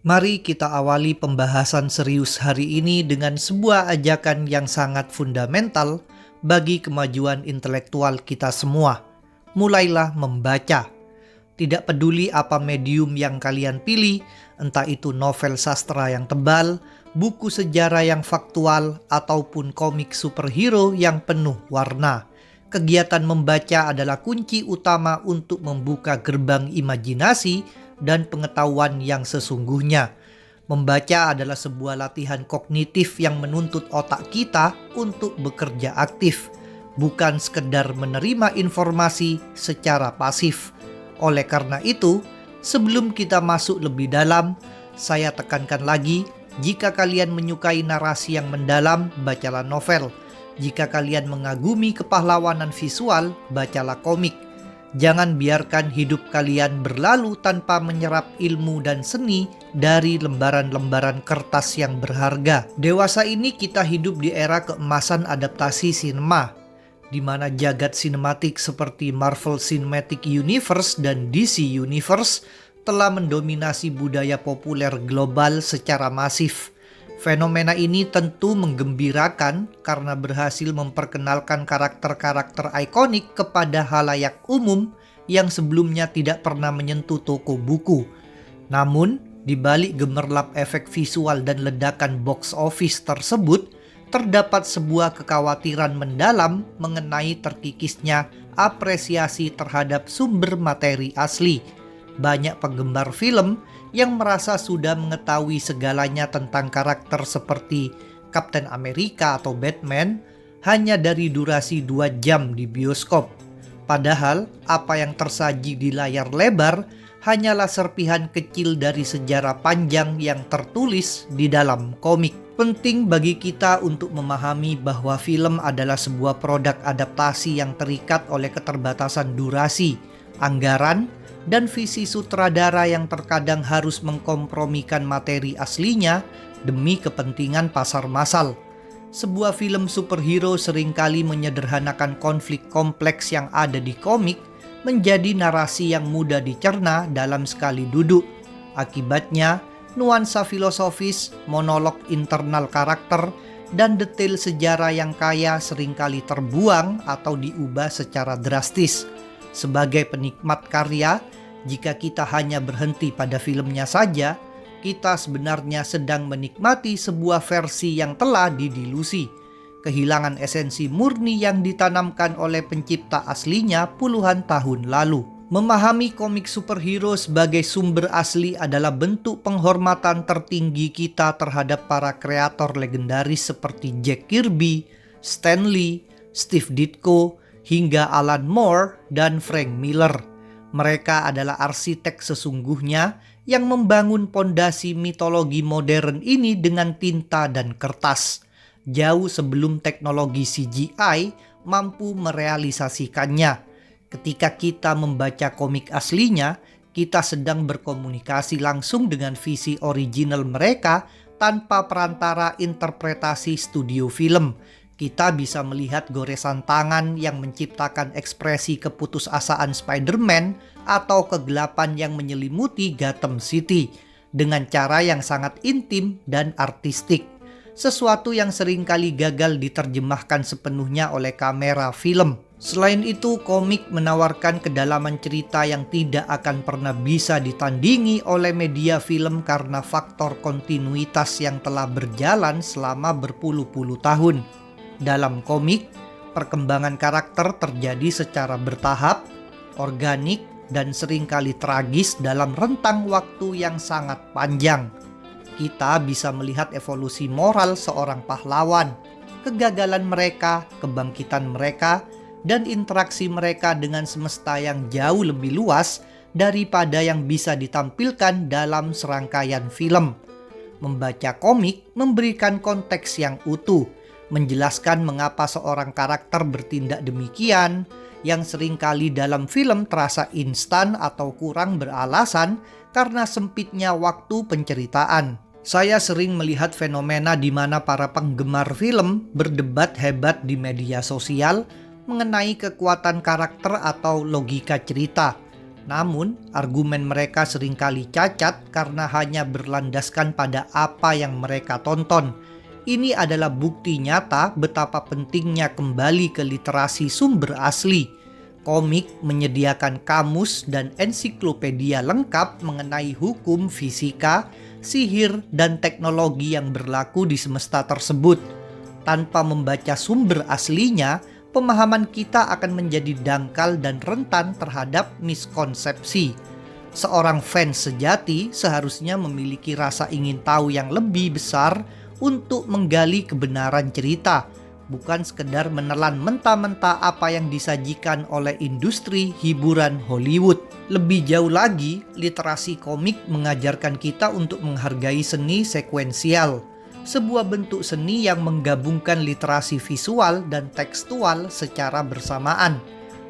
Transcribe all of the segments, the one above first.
Mari kita awali pembahasan serius hari ini dengan sebuah ajakan yang sangat fundamental bagi kemajuan intelektual kita semua. Mulailah membaca. Tidak peduli apa medium yang kalian pilih, entah itu novel sastra yang tebal, buku sejarah yang faktual, ataupun komik superhero yang penuh warna. Kegiatan membaca adalah kunci utama untuk membuka gerbang imajinasi dan pengetahuan yang sesungguhnya. Membaca adalah sebuah latihan kognitif yang menuntut otak kita untuk bekerja aktif, bukan sekedar menerima informasi secara pasif. Oleh karena itu, sebelum kita masuk lebih dalam, saya tekankan lagi, jika kalian menyukai narasi yang mendalam, bacalah novel. Jika kalian mengagumi kepahlawanan visual, bacalah komik. Jangan biarkan hidup kalian berlalu tanpa menyerap ilmu dan seni dari lembaran-lembaran kertas yang berharga. Dewasa ini kita hidup di era keemasan adaptasi sinema, di mana jagat sinematik seperti Marvel Cinematic Universe dan DC Universe telah mendominasi budaya populer global secara masif. Fenomena ini tentu menggembirakan karena berhasil memperkenalkan karakter-karakter ikonik kepada halayak umum yang sebelumnya tidak pernah menyentuh toko buku. Namun, di balik gemerlap efek visual dan ledakan box office tersebut, terdapat sebuah kekhawatiran mendalam mengenai terkikisnya apresiasi terhadap sumber materi asli. Banyak penggemar film yang merasa sudah mengetahui segalanya tentang karakter seperti Kapten Amerika atau Batman hanya dari durasi 2 jam di bioskop. Padahal apa yang tersaji di layar lebar hanyalah serpihan kecil dari sejarah panjang yang tertulis di dalam komik. Penting bagi kita untuk memahami bahwa film adalah sebuah produk adaptasi yang terikat oleh keterbatasan durasi, anggaran, dan visi sutradara yang terkadang harus mengkompromikan materi aslinya demi kepentingan pasar massal. Sebuah film superhero seringkali menyederhanakan konflik kompleks yang ada di komik menjadi narasi yang mudah dicerna dalam sekali duduk. Akibatnya, nuansa filosofis, monolog internal karakter, dan detail sejarah yang kaya seringkali terbuang atau diubah secara drastis. Sebagai penikmat karya, jika kita hanya berhenti pada filmnya saja, kita sebenarnya sedang menikmati sebuah versi yang telah didilusi, kehilangan esensi murni yang ditanamkan oleh pencipta aslinya puluhan tahun lalu. Memahami komik superhero sebagai sumber asli adalah bentuk penghormatan tertinggi kita terhadap para kreator legendaris seperti Jack Kirby, Stan Lee, Steve Ditko, hingga Alan Moore dan Frank Miller. Mereka adalah arsitek sesungguhnya yang membangun pondasi mitologi modern ini dengan tinta dan kertas, jauh sebelum teknologi CGI mampu merealisasikannya. Ketika kita membaca komik aslinya, kita sedang berkomunikasi langsung dengan visi original mereka tanpa perantara interpretasi studio film. Kita bisa melihat goresan tangan yang menciptakan ekspresi keputusasaan Spider-Man atau kegelapan yang menyelimuti Gotham City dengan cara yang sangat intim dan artistik. Sesuatu yang seringkali gagal diterjemahkan sepenuhnya oleh kamera film. Selain itu, komik menawarkan kedalaman cerita yang tidak akan pernah bisa ditandingi oleh media film karena faktor kontinuitas yang telah berjalan selama berpuluh-puluh tahun. Dalam komik, perkembangan karakter terjadi secara bertahap, organik, dan seringkali tragis dalam rentang waktu yang sangat panjang. Kita bisa melihat evolusi moral seorang pahlawan, kegagalan mereka, kebangkitan mereka, dan interaksi mereka dengan semesta yang jauh lebih luas daripada yang bisa ditampilkan dalam serangkaian film. Membaca komik memberikan konteks yang utuh, menjelaskan mengapa seorang karakter bertindak demikian, yang seringkali dalam film terasa instan atau kurang beralasan karena sempitnya waktu penceritaan. Saya sering melihat fenomena di mana para penggemar film berdebat hebat di media sosial mengenai kekuatan karakter atau logika cerita. Namun, argumen mereka seringkali cacat karena hanya berlandaskan pada apa yang mereka tonton. Ini adalah bukti nyata betapa pentingnya kembali ke literasi sumber asli. Komik menyediakan kamus dan ensiklopedia lengkap mengenai hukum fisika, sihir, dan teknologi yang berlaku di semesta tersebut. Tanpa membaca sumber aslinya, pemahaman kita akan menjadi dangkal dan rentan terhadap miskonsepsi. Seorang fans sejati seharusnya memiliki rasa ingin tahu yang lebih besar untuk menggali kebenaran cerita, bukan sekedar menelan mentah-mentah apa yang disajikan oleh industri hiburan Hollywood. Lebih jauh lagi, literasi komik mengajarkan kita untuk menghargai seni sekuensial, sebuah bentuk seni yang menggabungkan literasi visual dan tekstual secara bersamaan.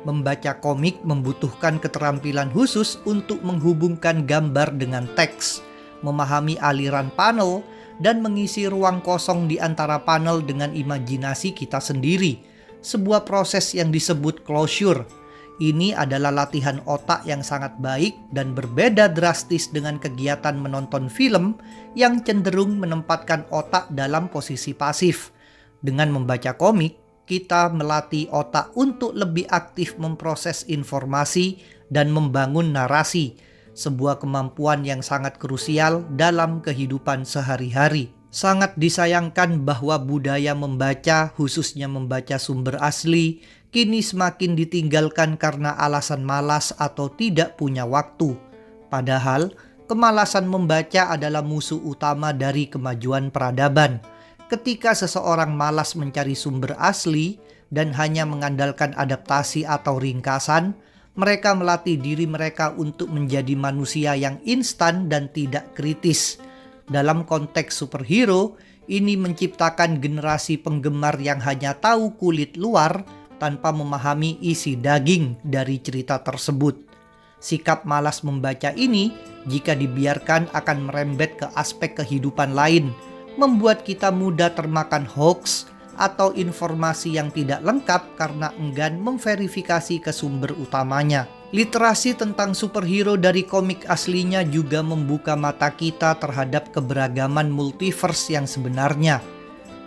Membaca komik membutuhkan keterampilan khusus untuk menghubungkan gambar dengan teks, memahami aliran panel, dan mengisi ruang kosong di antara panel dengan imajinasi kita sendiri. Sebuah proses yang disebut closure. Ini adalah latihan otak yang sangat baik dan berbeda drastis dengan kegiatan menonton film yang cenderung menempatkan otak dalam posisi pasif. Dengan membaca komik, kita melatih otak untuk lebih aktif memproses informasi dan membangun narasi, sebuah kemampuan yang sangat krusial dalam kehidupan sehari-hari. Sangat disayangkan bahwa budaya membaca, khususnya membaca sumber asli, kini semakin ditinggalkan karena alasan malas atau tidak punya waktu. Padahal, kemalasan membaca adalah musuh utama dari kemajuan peradaban. Ketika seseorang malas mencari sumber asli dan hanya mengandalkan adaptasi atau ringkasan, mereka melatih diri mereka untuk menjadi manusia yang instan dan tidak kritis. Dalam konteks superhero, ini menciptakan generasi penggemar yang hanya tahu kulit luar tanpa memahami isi daging dari cerita tersebut. Sikap malas membaca ini, jika dibiarkan, akan merembet ke aspek kehidupan lain, membuat kita mudah termakan hoax atau informasi yang tidak lengkap karena enggan memverifikasi ke sumber utamanya. Literasi tentang superhero dari komik aslinya juga membuka mata kita terhadap keberagaman multiverse yang sebenarnya.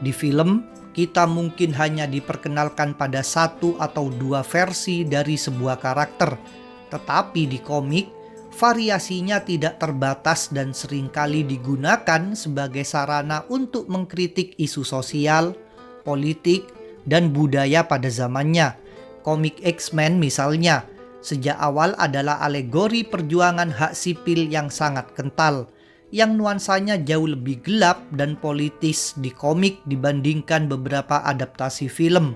Di film, kita mungkin hanya diperkenalkan pada satu atau dua versi dari sebuah karakter, tetapi di komik, variasinya tidak terbatas dan seringkali digunakan sebagai sarana untuk mengkritik isu sosial, politik, dan budaya pada zamannya. Komik X-Men misalnya, sejak awal adalah alegori perjuangan hak sipil yang sangat kental, yang nuansanya jauh lebih gelap dan politis di komik dibandingkan beberapa adaptasi film.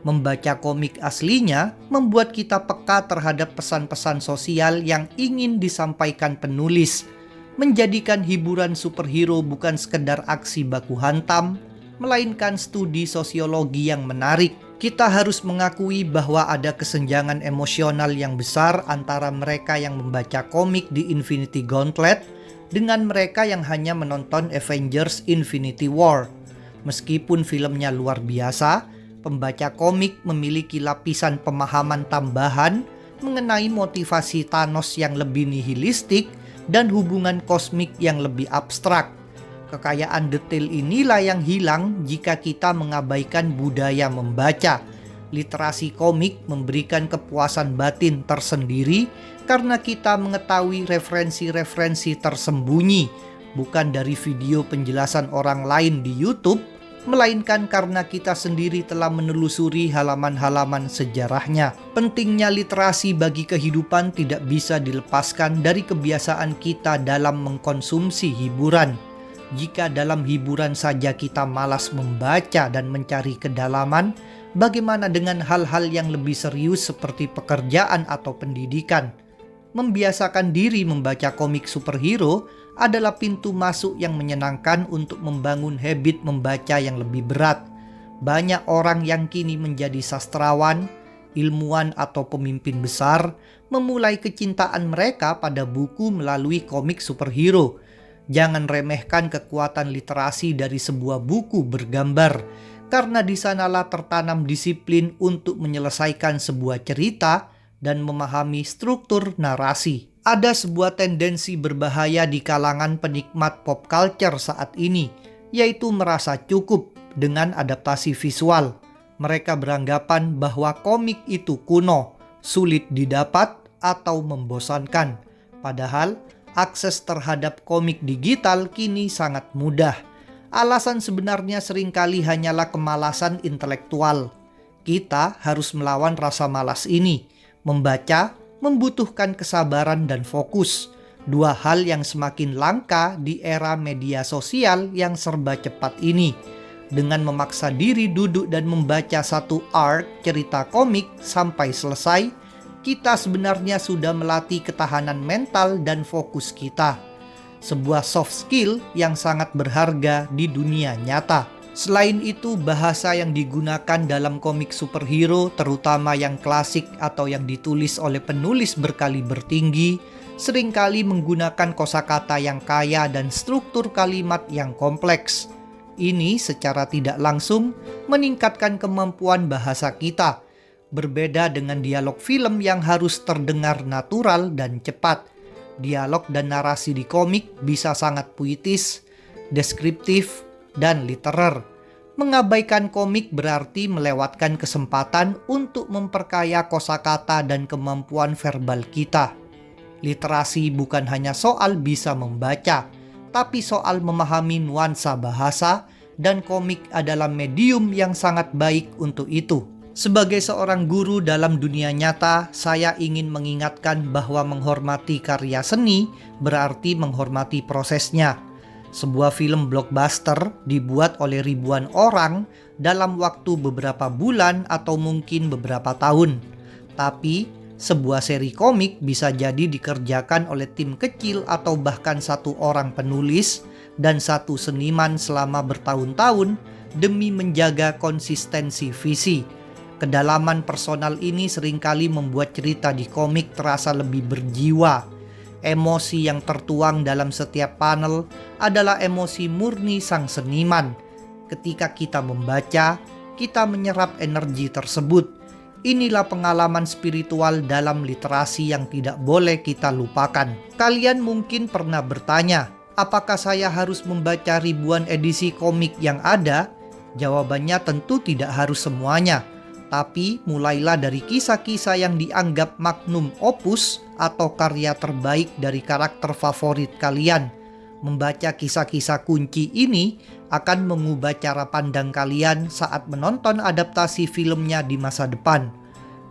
Membaca komik aslinya membuat kita peka terhadap pesan-pesan sosial yang ingin disampaikan penulis, menjadikan hiburan superhero bukan sekedar aksi baku hantam, melainkan studi sosiologi yang menarik. Kita harus mengakui bahwa ada kesenjangan emosional yang besar antara mereka yang membaca komik di Infinity Gauntlet dengan mereka yang hanya menonton Avengers Infinity War. Meskipun filmnya luar biasa, pembaca komik memiliki lapisan pemahaman tambahan mengenai motivasi Thanos yang lebih nihilistik dan hubungan kosmik yang lebih abstrak. Kekayaan detail inilah yang hilang jika kita mengabaikan budaya membaca. Literasi komik memberikan kepuasan batin tersendiri karena kita mengetahui referensi-referensi tersembunyi, bukan dari video penjelasan orang lain di YouTube, melainkan karena kita sendiri telah menelusuri halaman-halaman sejarahnya. Pentingnya literasi bagi kehidupan tidak bisa dilepaskan dari kebiasaan kita dalam mengkonsumsi hiburan. Jika dalam hiburan saja kita malas membaca dan mencari kedalaman, bagaimana dengan hal-hal yang lebih serius seperti pekerjaan atau pendidikan? Membiasakan diri membaca komik superhero adalah pintu masuk yang menyenangkan untuk membangun habit membaca yang lebih berat. Banyak orang yang kini menjadi sastrawan, ilmuwan atau pemimpin besar memulai kecintaan mereka pada buku melalui komik superhero. Jangan remehkan kekuatan literasi dari sebuah buku bergambar, karena di sanalah tertanam disiplin untuk menyelesaikan sebuah cerita dan memahami struktur narasi. Ada sebuah tendensi berbahaya di kalangan penikmat pop culture saat ini, yaitu merasa cukup dengan adaptasi visual. Mereka beranggapan bahwa komik itu kuno, sulit didapat, atau membosankan. Padahal, akses terhadap komik digital kini sangat mudah. Alasan sebenarnya seringkali hanyalah kemalasan intelektual. Kita harus melawan rasa malas ini. Membaca membutuhkan kesabaran dan fokus. Dua hal yang semakin langka di era media sosial yang serba cepat ini. Dengan memaksa diri duduk dan membaca satu arc cerita komik sampai selesai, kita sebenarnya sudah melatih ketahanan mental dan fokus kita. Sebuah soft skill yang sangat berharga di dunia nyata. Selain itu, bahasa yang digunakan dalam komik superhero, terutama yang klasik atau yang ditulis oleh penulis berkaliber tinggi, seringkali menggunakan kosakata yang kaya dan struktur kalimat yang kompleks. Ini secara tidak langsung meningkatkan kemampuan bahasa kita, berbeda dengan dialog film yang harus terdengar natural dan cepat. Dialog dan narasi di komik bisa sangat puitis, deskriptif, dan literer. Mengabaikan komik berarti melewatkan kesempatan untuk memperkaya kosakata dan kemampuan verbal kita. Literasi bukan hanya soal bisa membaca, tapi soal memahami nuansa bahasa, dan komik adalah medium yang sangat baik untuk itu. Sebagai seorang guru dalam dunia nyata, saya ingin mengingatkan bahwa menghormati karya seni berarti menghormati prosesnya. Sebuah film blockbuster dibuat oleh ribuan orang dalam waktu beberapa bulan atau mungkin beberapa tahun. Tapi, sebuah seri komik bisa jadi dikerjakan oleh tim kecil atau bahkan satu orang penulis dan satu seniman selama bertahun-tahun demi menjaga konsistensi visi. Kedalaman personal ini seringkali membuat cerita di komik terasa lebih berjiwa. Emosi yang tertuang dalam setiap panel adalah emosi murni sang seniman. Ketika kita membaca, kita menyerap energi tersebut. Inilah pengalaman spiritual dalam literasi yang tidak boleh kita lupakan. Kalian mungkin pernah bertanya, apakah saya harus membaca ribuan edisi komik yang ada? Jawabannya tentu tidak harus semuanya. Tapi mulailah dari kisah-kisah yang dianggap magnum opus atau karya terbaik dari karakter favorit kalian. Membaca kisah-kisah kunci ini akan mengubah cara pandang kalian saat menonton adaptasi filmnya di masa depan.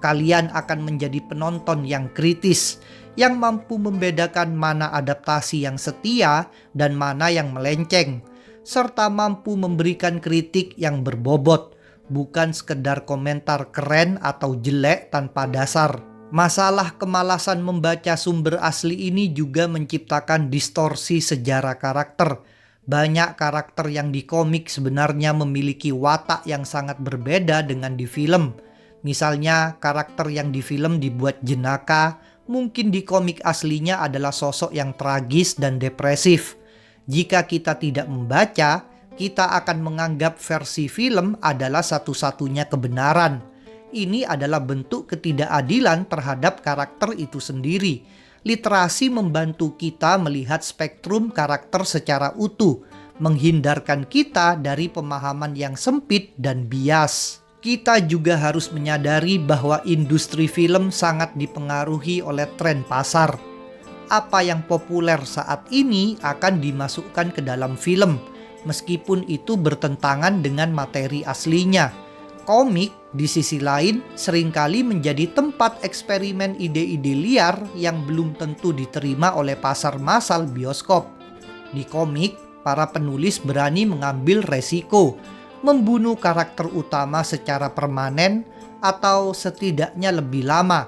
Kalian akan menjadi penonton yang kritis, yang mampu membedakan mana adaptasi yang setia dan mana yang melenceng, serta mampu memberikan kritik yang berbobot, bukan sekedar komentar keren atau jelek tanpa dasar. Masalah kemalasan membaca sumber asli ini juga menciptakan distorsi sejarah karakter. Banyak karakter yang di komik sebenarnya memiliki watak yang sangat berbeda dengan di film. Misalnya, karakter yang di film dibuat jenaka, mungkin di komik aslinya adalah sosok yang tragis dan depresif. Jika kita tidak membaca, kita akan menganggap versi film adalah satu-satunya kebenaran. Ini adalah bentuk ketidakadilan terhadap karakter itu sendiri. Literasi membantu kita melihat spektrum karakter secara utuh, menghindarkan kita dari pemahaman yang sempit dan bias. Kita juga harus menyadari bahwa industri film sangat dipengaruhi oleh tren pasar. Apa yang populer saat ini akan dimasukkan ke dalam film, meskipun itu bertentangan dengan materi aslinya. Komik, di sisi lain, seringkali menjadi tempat eksperimen ide-ide liar yang belum tentu diterima oleh pasar massal bioskop. Di komik, para penulis berani mengambil resiko, membunuh karakter utama secara permanen atau setidaknya lebih lama,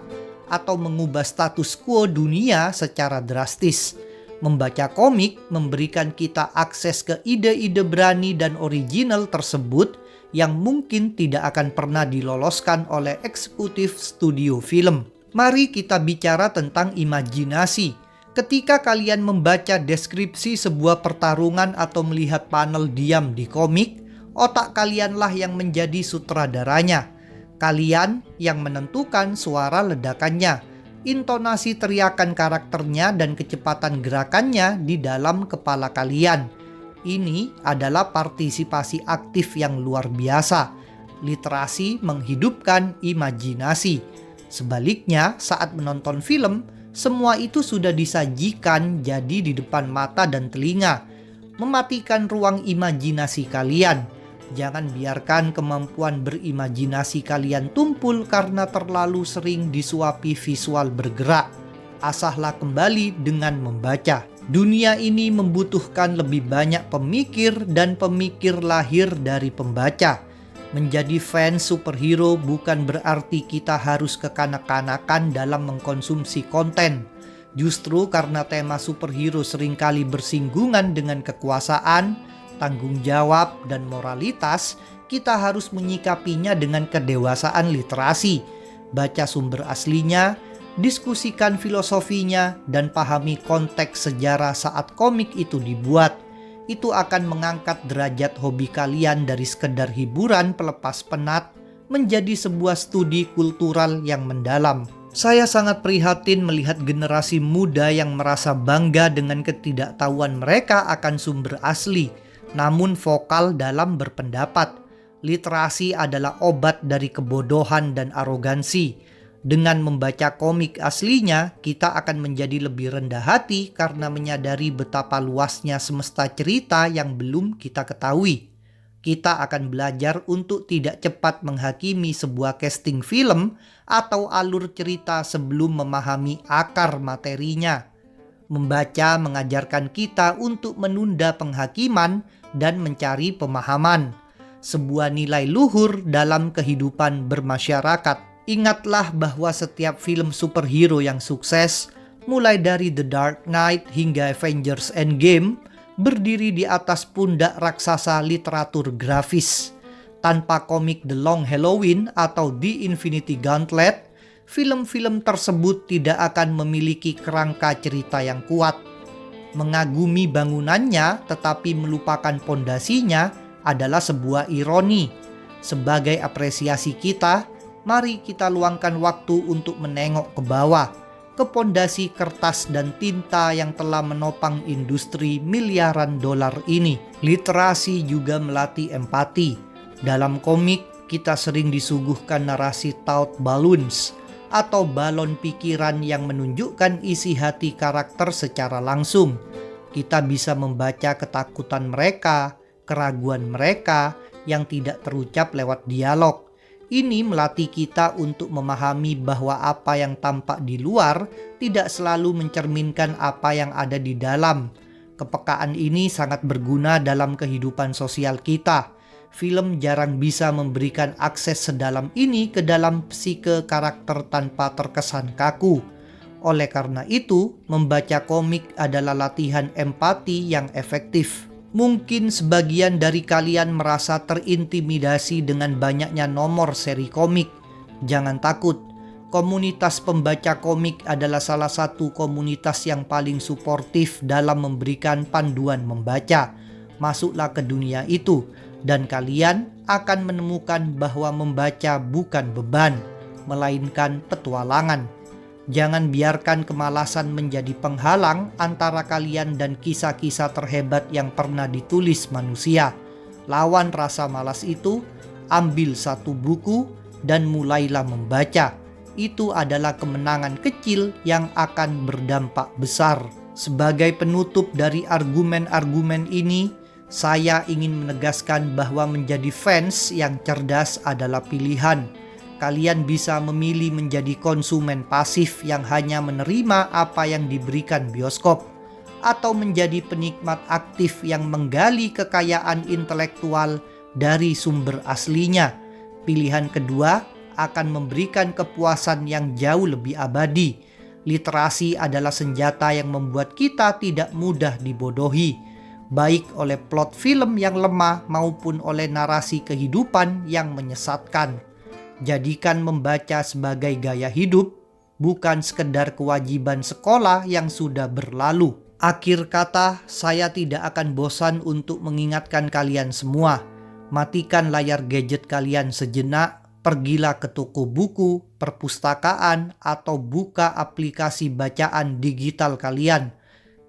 atau mengubah status quo dunia secara drastis. Membaca komik memberikan kita akses ke ide-ide berani dan original tersebut yang mungkin tidak akan pernah diloloskan oleh eksekutif studio film. Mari kita bicara tentang imajinasi. Ketika kalian membaca deskripsi sebuah pertarungan atau melihat panel diam di komik, otak kalianlah yang menjadi sutradaranya. Kalian yang menentukan suara ledakannya, intonasi teriakan karakternya dan kecepatan gerakannya di dalam kepala kalian. Ini adalah partisipasi aktif yang luar biasa. Literasi menghidupkan imajinasi. Sebaliknya, saat menonton film, semua itu sudah disajikan jadi di depan mata dan telinga, mematikan ruang imajinasi kalian. Jangan biarkan kemampuan berimajinasi kalian tumpul karena terlalu sering disuapi visual bergerak. Asahlah kembali dengan membaca. Dunia ini membutuhkan lebih banyak pemikir dan pemikir lahir dari pembaca. Menjadi fans superhero bukan berarti kita harus kekanak-kanakan dalam mengkonsumsi konten. Justru karena tema superhero seringkali bersinggungan dengan kekuasaan, tanggung jawab, dan moralitas, kita harus menyikapinya dengan kedewasaan literasi. Baca sumber aslinya, diskusikan filosofinya, dan pahami konteks sejarah saat komik itu dibuat. Itu akan mengangkat derajat hobi kalian dari sekedar hiburan pelepas penat menjadi sebuah studi kultural yang mendalam. Saya sangat prihatin melihat generasi muda yang merasa bangga dengan ketidaktahuan mereka akan sumber asli, namun vokal dalam berpendapat. Literasi adalah obat dari kebodohan dan arogansi. Dengan membaca komik aslinya, kita akan menjadi lebih rendah hati karena menyadari betapa luasnya semesta cerita yang belum kita ketahui. Kita akan belajar untuk tidak cepat menghakimi sebuah casting film atau alur cerita sebelum memahami akar materinya. Membaca mengajarkan kita untuk menunda penghakiman dan mencari pemahaman, sebuah nilai luhur dalam kehidupan bermasyarakat. Ingatlah bahwa setiap film superhero yang sukses, mulai dari The Dark Knight hingga Avengers Endgame, berdiri di atas pundak raksasa literatur grafis. Tanpa komik The Long Halloween atau The Infinity Gauntlet, film-film tersebut tidak akan memiliki kerangka cerita yang kuat. Mengagumi bangunannya tetapi melupakan pondasinya adalah sebuah ironi. Sebagai apresiasi kita, mari kita luangkan waktu untuk menengok ke bawah, ke pondasi kertas dan tinta yang telah menopang industri miliaran dolar ini. Literasi juga melatih empati. Dalam komik, kita sering disuguhkan narasi thought balloons atau balon pikiran yang menunjukkan isi hati karakter secara langsung. Kita bisa membaca ketakutan mereka, keraguan mereka yang tidak terucap lewat dialog. Ini melatih kita untuk memahami bahwa apa yang tampak di luar tidak selalu mencerminkan apa yang ada di dalam. Kepekaan ini sangat berguna dalam kehidupan sosial kita. Film jarang bisa memberikan akses sedalam ini ke dalam psike karakter tanpa terkesan kaku. Oleh karena itu, membaca komik adalah latihan empati yang efektif. Mungkin sebagian dari kalian merasa terintimidasi dengan banyaknya nomor seri komik. Jangan takut, komunitas pembaca komik adalah salah satu komunitas yang paling suportif dalam memberikan panduan membaca. Masuklah ke dunia itu, dan kalian akan menemukan bahwa membaca bukan beban, melainkan petualangan. Jangan biarkan kemalasan menjadi penghalang antara kalian dan kisah-kisah terhebat yang pernah ditulis manusia. Lawan rasa malas itu, ambil satu buku dan mulailah membaca. Itu adalah kemenangan kecil yang akan berdampak besar. Sebagai penutup dari argumen-argumen ini, saya ingin menegaskan bahwa menjadi fans yang cerdas adalah pilihan. Kalian bisa memilih menjadi konsumen pasif yang hanya menerima apa yang diberikan bioskop, atau menjadi penikmat aktif yang menggali kekayaan intelektual dari sumber aslinya. Pilihan kedua akan memberikan kepuasan yang jauh lebih abadi. Literasi adalah senjata yang membuat kita tidak mudah dibodohi, baik oleh plot film yang lemah maupun oleh narasi kehidupan yang menyesatkan. Jadikan membaca sebagai gaya hidup, bukan sekedar kewajiban sekolah yang sudah berlalu. Akhir kata, saya tidak akan bosan untuk mengingatkan kalian semua. Matikan layar gadget kalian sejenak, Pergilah ke toko buku, perpustakaan, atau buka aplikasi bacaan digital kalian.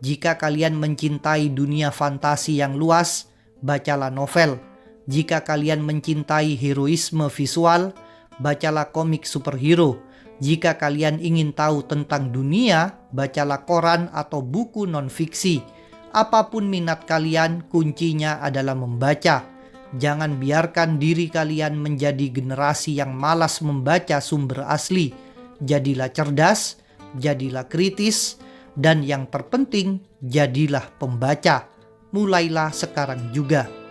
Jika kalian mencintai dunia fantasi yang luas, bacalah novel. Jika kalian mencintai heroisme visual, bacalah komik superhero. Jika kalian ingin tahu tentang dunia, bacalah koran atau buku non-fiksi. Apapun minat kalian, kuncinya adalah membaca. Jangan biarkan diri kalian menjadi generasi yang malas membaca sumber asli. Jadilah cerdas, jadilah kritis, dan yang terpenting, jadilah pembaca. Mulailah sekarang juga.